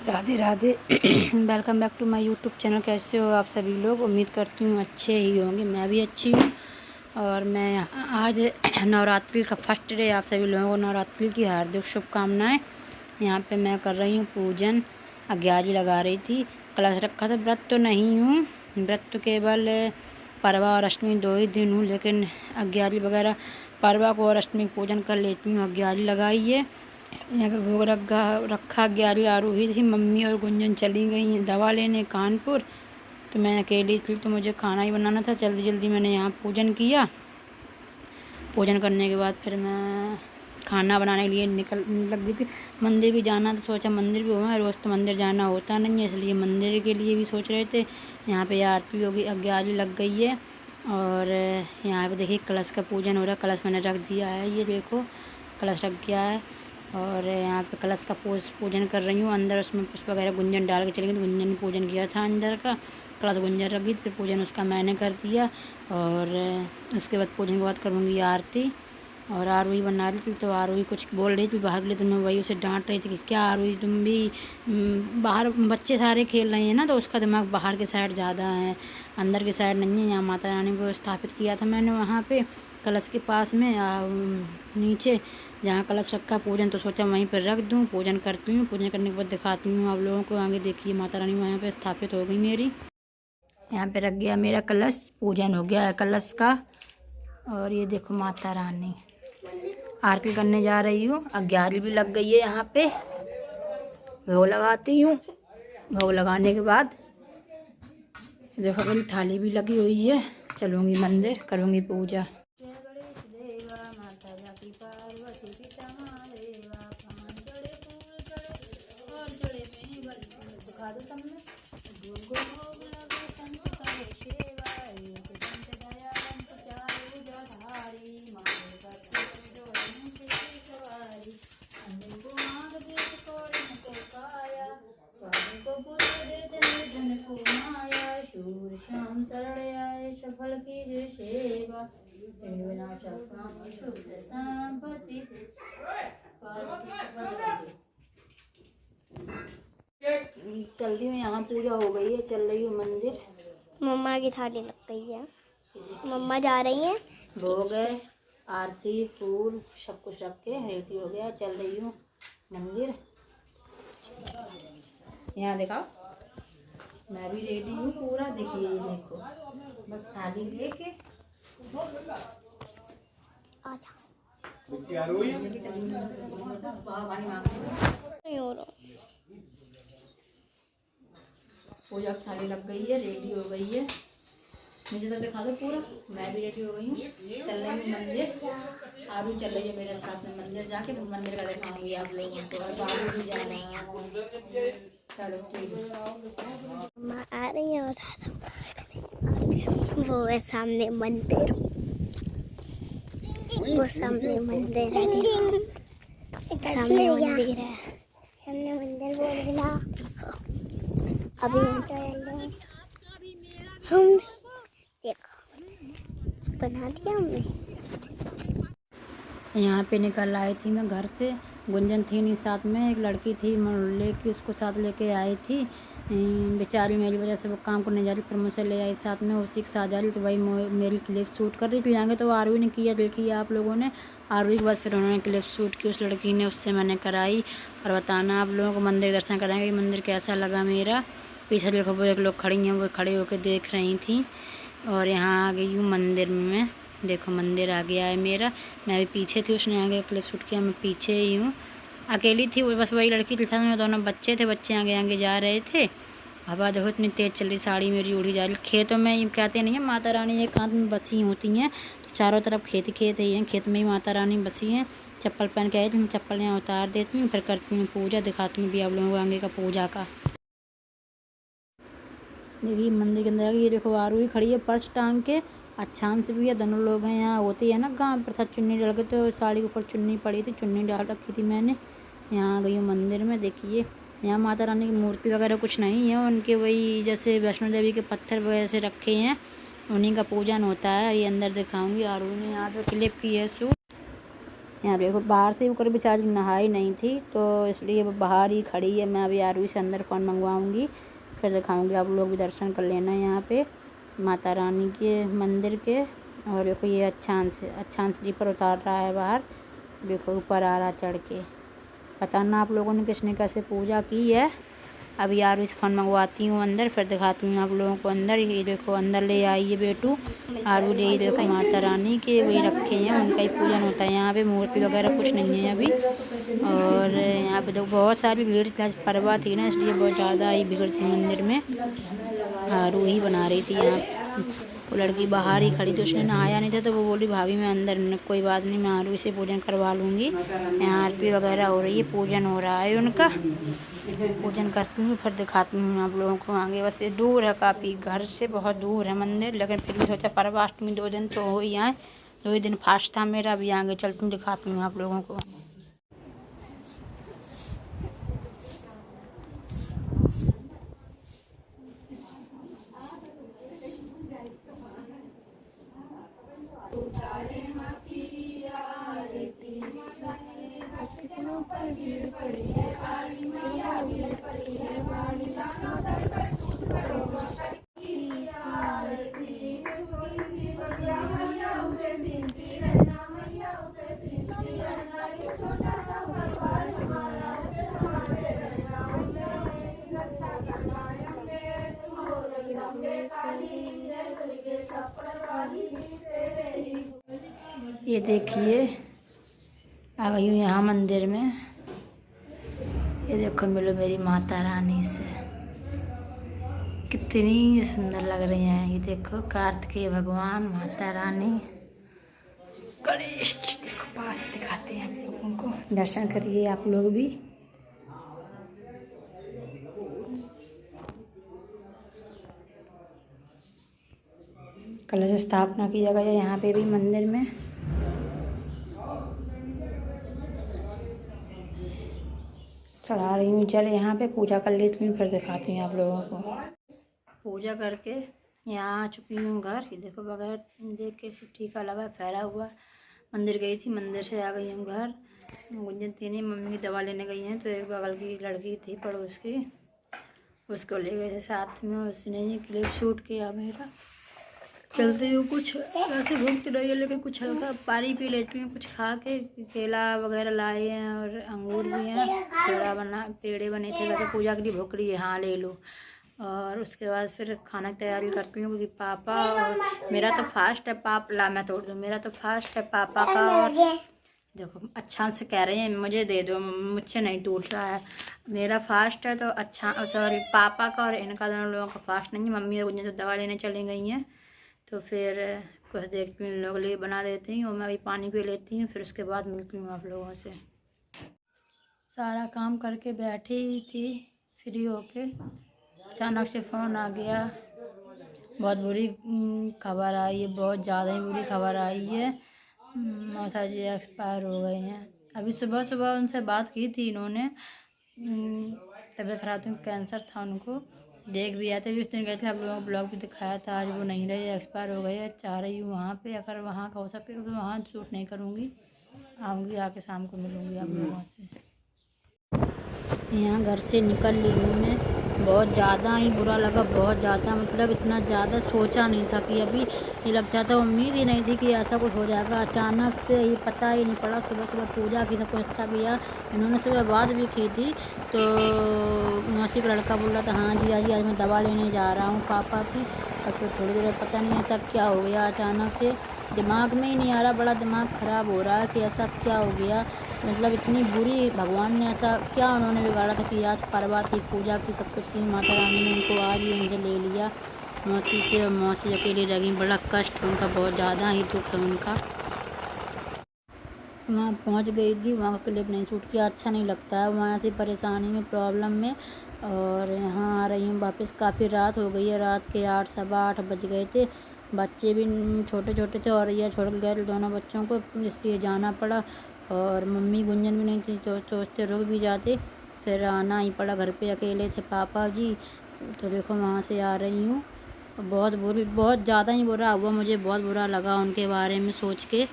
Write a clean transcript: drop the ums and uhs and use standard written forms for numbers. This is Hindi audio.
Radhe Radhe. Welcome back to my YouTube channel. कैसे हो आप सभी लोग? उम्मीद करती हूँ अच्छे ही होंगे। मैं भी अच्छी हूँ। और मैं आज नवरात्रि का फर्स्ट डे, आप सभी लोगों को नवरात्रि की हार्दिक शुभकामनाएं। यहाँ पे मैं कर रही हूँ पूजन, अग्यारी लगा रही थी, कलश रखा था। व्रत तो नहीं हूँ, व्रत तो केवल परवा और अष्टमी 2 ही दिन हूँ, लेकिन अग्यारी वगैरह परवा को और अष्टमी पूजन कर लेती हूँ। अग्यारी लगाई है, यहाँ पे भोग रखा 11 आरोही थी। मम्मी और गुंजन चली गई दवा लेने कानपुर, तो मैं अकेली थी, तो मुझे खाना ही बनाना था। जल्दी जल्दी मैंने यहाँ पूजन किया। पूजन करने के बाद फिर मैं खाना बनाने के लिए निकल लग गई थी। मंदिर भी जाना था, सोचा मंदिर भी हुआ। रोज़ तो मंदिर जाना होता नहीं है, इसलिए मंदिर के लिए भी सोच रहे थे। यहाँ पे आरती होगी, अग्यारी लग गई है। और यहाँ पे देखिए कलश का पूजन हो रहा है। कलश मैंने रख दिया है, ये देखो कलश रख गया है। और यहाँ पे कलश का पूजन कर रही हूँ। अंदर उसमें पुष्प वगैरह गुंजन डाल के चली गई, तो गुंजन ने पूजन किया था अंदर का। कलश गुंजन रख गई, फिर पूजन उसका मैंने कर दिया। और उसके बाद पूजन के बाद करूँगी आरती। और आरोही बना रही थी, तो आरोही कुछ बोल रही थी बाहर के लिए, तो मैं वही उसे डांट रही थी कि क्या आरोही तुम भी बाहर, बच्चे सारे खेल रहे हैं ना, तो उसका दिमाग बाहर के साइड ज़्यादा है, अंदर के साइड नहीं है। यहाँ माता रानी को स्थापित किया था मैंने वहाँ पे कलश के पास में, नीचे जहाँ कलश रखा पूजन, तो सोचा वहीं पर रख दूँ। पूजन करती हूँ, पूजन करने के बाद दिखाती हूँ आप लोगों को। आगे देखिए माता रानी वहाँ पे स्थापित हो गई मेरी। यहाँ पे रख गया मेरा कलश, पूजन हो गया है कलश का। और ये देखो माता रानी, आरती करने जा रही हूँ। अग्यारी भी लग गई है यहाँ पे, भोग लगाती हूँ। भोग लगाने के बाद देखो मेरी थाली भी लगी हुई है। चलूँगी मंदिर, करूँगी पूजा। श्याम चरण आए सफल कीजिए सेवा, शुद्ध संपत्ति। चल रही हूँ, यहाँ पूजा हो गई है, चल रही हूँ मंदिर। मम्मा की थाली लग गई है, मम्मा जा रही हैं। भोग है, आरती फूल सब कुछ रख के रेडी हो गया, चल रही हूँ मंदिर। यहाँ दिखाओ, मैं भी रेडी हूँ पूरा। देखिए ये देखो, बस थाली लेके आजा। पूजा की थाली लग गई है, रेडी हो गई है। नीचे तक दिखा दो पूरा। मैं भी रेडी हो गई हूँ, चल रही हूँ मंदिर। आरू चल रही है मेरे साथ में मंदिर, जाके मंदिर का दिखाऊंगी आप लोगों को। और बाबू भी जा रहे हैं। चलो ठीक है, मम्मा आ रही है। और वो है सामने मंदिर, वो सामने मंदिर है, सामने मंदिर है, सामने मंदिर बोल बिना। अभी हम देखो बना दिया हमने। यहाँ पे निकल आई थी मैं घर से। गुंजन थी नहीं साथ में, एक लड़की थी लेके, उसको साथ लेके आई थी। बेचारी मेरी वजह से वो काम करने जा रही, फिर मुझसे ले आई साथ में, उसी के साथ जा रही। तो वही मेरी क्लिप शूट कर रही थी। आगे तो आरवी ने किया, देखिए आप लोगों ने। आरवी के बाद फिर उन्होंने क्लिप शूट की उस लड़की ने, उससे मैंने कराई। और बताना आप लोगों को मंदिर दर्शन कराएंगे, मंदिर कैसा लगा मेरा। पीछे देखो वो एक लोग खड़ी हैं, वो खड़े होकर देख रही थी। और यहाँ आ गई हूँ मंदिर में। देखो मंदिर आ गया है मेरा। मैं भी पीछे थी, उसने आगे क्लिप शूट किया, मैं पीछे ही हूँ। अकेली थी वो, बस वही लड़की थी साथ में, दोनों बच्चे थे। बच्चे आगे आगे जा रहे थे। हवा देखो इतनी तेज़ चल रही, साड़ी मेरी उड़ी जा रही। खेतों में ये कहते नहीं है माता रानी एकांत में बसी होती हैं, तो चारों तरफ खेत खेत ही हैं, खेत में ही माता रानी बसी हैं। चप्पल पहन के आई थी, मैं चप्पल यहाँ उतार देती हूँ, फिर करती हूँ पूजा। दिखाती हूँ भी आप लोगों को आगे का पूजा का। देखिए मंदिर के अंदर ये देखो आरू खड़ी है पर्स टांग के। अच्छान से भी है, दोनों लोग हैं। यहाँ होती है ना गाँव प्रथा, चुन्नी डाल के, तो साड़ी के ऊपर चुन्नी पड़ी थी, चुन्नी डाल रखी थी मैंने। यहाँ आ गई हूँ मंदिर में। देखिए यहाँ माता रानी की मूर्ति वगैरह कुछ नहीं है, उनके वही जैसे वैष्णो देवी के पत्थर वगैरह से रखे हैं, उन्हीं का पूजन होता है। ये अंदर दिखाऊंगी। आरू ने यहाँ पे क्लिप की है शूट। यहाँ देखो बाहर से ऊपर बेचारी नहाई नहीं थी, तो इसलिए वो बाहर ही खड़ी है। मैं अभी आरुई से अंदर फ़ोन मंगवाऊँगी, फिर दिखाऊँगी। आप लोग भी दर्शन कर लेना यहाँ पे माता रानी के मंदिर के। और देखो ये अच्छांश स्लीपर उतार रहा है बाहर, देखो ऊपर आ रहा चढ़ के। बताना आप लोगों ने किसने कैसे पूजा की है। अभी यार इस फ़ोन मंगवाती हूँ अंदर, फिर दिखाती हूँ आप लोगों को अंदर। ये देखो अंदर ले आई है बेटू आरू ले, देखो माता रानी के वही रखे हैं, उनका ही पूजन होता है यहाँ पे। मूर्ति वगैरह कुछ नहीं है अभी। और यहाँ पे देखो बहुत सारी भीड़ थी, आज पर्वा थी ना, इसलिए बहुत ज़्यादा ही भीड़ थी मंदिर में। आरू ही बना रही थी यहाँ, वो लड़की बाहर ही खड़ी थी, उसने नहाया नहीं था, तो वो बोली भाभी मैं अंदर। मैंने कोई बात नहीं, मैं आरू से पूजन करवा लूँगी। यहाँ आरती वगैरह हो रही है, पूजन हो रहा है उनका। पूजन करती हूँ फिर दिखाती हूँ आप लोगों को आगे। बस ये दूर है काफ़ी, घर से बहुत दूर है मंदिर, लेकिन फिर भी सोचा पर्वाष्टमी 2 दिन तो हो ही आए। 2 ही दिन फास्ट था मेरा। अभी आगे चलती हूँ, दिखाती हूँ आप लोगों को। ये देखिए आ गई हूँ यहाँ मंदिर में। ये देखो मिलो मेरी माता रानी से, कितनी सुंदर लग रही हैं। ये देखो कार्तिकेय भगवान, माता रानी, गणेश जी। देखो पास दिखाते हैं आप लोगों को, दर्शन करिए आप लोग भी। कलश स्थापना किया गया यहाँ पे भी मंदिर में। चढ़ा रही हूँ जल यहाँ पे, पूजा कर लेती हूँ, फिर दिखाती हूँ आप लोगों को। पूजा करके यहाँ आ चुकी हूँ घर। ये देखो बगैर देख के सब टीका लगा फैला हुआ। मंदिर गई थी, मंदिर से आ गई हूँ घर। गुंजन थी नहीं, मम्मी की दवा लेने गई हैं, तो एक बगल की लड़की थी पड़ोस की, उसको ले गए थे साथ में। उसने ये क्लिप शूट किया मेरा। चलते हुए कुछ ऐसे घूमती रही है, लेकिन कुछ हल्का पानी पी लेती हूँ कुछ खा के। केला वगैरह लाए हैं और अंगूर भी हैं। पेड़े बने थे, करके पूजा के लिए भूख रही है, हाँ ले लो। और उसके बाद फिर खाना की तैयारी करती हूँ, क्योंकि पापा और मेरा तो फास्ट है। मैं तोड़ दूँ, मेरा तो फास्ट है पापा का। और देखो अच्छा से कह रहे हैं मुझे दे दो, मुझसे नहीं टूट रहा है। मेरा फास्ट है तो अच्छा, सॉरी पापा का और इनका दोनों लोगों का फास्ट नहीं है। मम्मी और गुंजन तो दवा लेने चली गई हैं, तो फिर कुछ देखती हूँ इन लोगों के लिए बना देती हूँ। और मैं अभी पानी पी लेती हूँ, फिर उसके बाद मिलती हूँ आप लोगों से। सारा काम करके बैठी ही थी फ्री होके, अचानक से फ़ोन आ गया। बहुत बुरी खबर आई है, बहुत ज़्यादा ही बुरी खबर आई है। मौसा जी एक्सपायर हो गए हैं। अभी सुबह सुबह उनसे बात की थी इन्होंने, तबीयत खराब थी, कैंसर था उनको। देख भी आए थे, उस दिन गए थे, आप लोगों को ब्लॉग भी दिखाया था। आज वो नहीं रहे, एक्सपायर हो गए। चाह रही हूँ वहाँ पे, अगर वहाँ का हो सके तो वहाँ शूट नहीं करूँगी, आऊँगी आके शाम को मिलूँगी आप लोगों से। यहाँ घर से निकल ली हूँ मैं, बहुत ज़्यादा ही बुरा लगा, बहुत ज़्यादा, मतलब इतना ज़्यादा सोचा नहीं था कि अभी ये लगता था, उम्मीद ही नहीं थी कि ऐसा कुछ हो जाएगा। अचानक से ही पता ही नहीं पड़ा। सुबह सुबह पूजा की, सब कुछ अच्छा किया। इन्होंने सुबह बात भी की थी, तो मौसी का लड़का बोल रहा था हाँ जी आज मैं दवा लेने जा रहा हूँ पापा की। और फिर थोड़ी देर पता नहीं ऐसा क्या हो गया, अचानक से दिमाग में ही नहीं आ रहा, बड़ा दिमाग ख़राब हो रहा है कि ऐसा क्या हो गया। मतलब इतनी बुरी, भगवान ने ऐसा क्या उन्होंने बिगाड़ा था कि आज पर्वा थी, पूजा की, सब कुछ की, माता रानी ने उनको आज ही मुझे ले लिया मौसी से। मौसी अकेली रह गई, बड़ा कष्ट उनका, बहुत ज़्यादा ही दुख है उनका। वहाँ पहुँच गई थी, वहाँ का क्लिप नहीं शूट किया, अच्छा नहीं लगता है वहाँ से, परेशानी में, प्रॉब्लम में। और यहाँ आ रही हूँ वापस। काफ़ी रात हो गई है, रात के 8 सवा 8 बज गए थे। बच्चे भी छोटे छोटे थे और ये छोड़ के गए थे दोनों बच्चों को, इसलिए जाना पड़ा। और मम्मी गुंजन भी नहीं थी, तो सोचते रुक भी जाते, फिर आना ही पड़ा। घर पे अकेले थे पापा जी, तो देखो वहाँ से आ रही हूँ। बहुत ज़्यादा ही बुरा हुआ, मुझे बहुत बुरा लगा उनके बारे में सोच के।